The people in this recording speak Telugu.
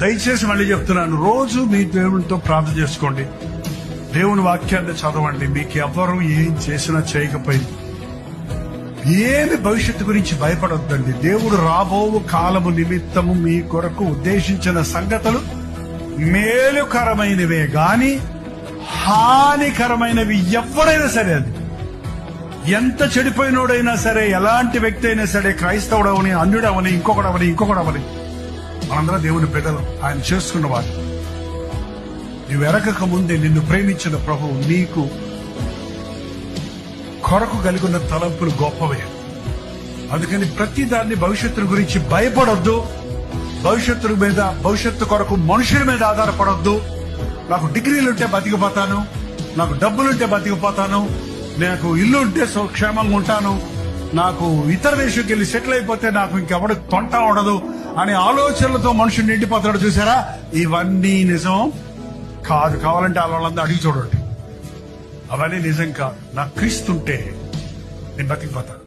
దయచేసి మళ్ళీ చెప్తున్నాను, రోజు మీ దేవునితో ప్రార్థన చేసుకోండి, దేవుని వాక్యాన్ని చదవండి. మీకు ఎవరు ఏం చేసినా చేయకపోయింది ఏమి భవిష్యత్తు గురించి భయపడొద్దండి. దేవుడు రాబో కాలము నిమిత్తము మీ కొరకు ఉద్దేశించిన సంగతులు మేలుకరమైనవే గాని హానికరమైనవి ఎవడైనా సరే, అది ఎంత చెడిపోయినోడైనా సరే, ఎలాంటి వ్యక్తి అయినా సరే, క్రైస్తవుడవని, అన్యుడవని, ఇంకొకడవని మనందరం దేవుని బిడ్డలు, ఆయన చేసుకున్నవాడు. నువ్వు ఎరగక ముందే నిన్ను ప్రేమించిన ప్రభువు నీకు కొరకు కలిగిన తలంపులు గొప్పవే. అందుకని ప్రతి దాన్ని భవిష్యత్తు గురించి భయపడొద్దు. భవిష్యత్తు కొరకు మనుషుల మీద ఆధారపడొద్దు. నాకు డిగ్రీలుంటే బతికిపోతాను, నాకు డబ్బులుంటే బతికిపోతాను, నాకు ఇల్లు ఉంటే క్షేమంగా ఉంటాను, నాకు ఇతర దేశంకి వెళ్ళి సెటిల్ అయిపోతే నాకు ఇంకెవడు తొంట ఉండదు అనే ఆలోచనలతో మనుషులు నిండిపోతాడు. చూసారా, ఇవన్నీ నిజం కాదు. కావాలంటే వాళ్ళందరూ అడిగి చూడండి, అవన్నీ నిజం కాదు. నాకు క్రీస్తుంటే నేను బతికిపోతాను.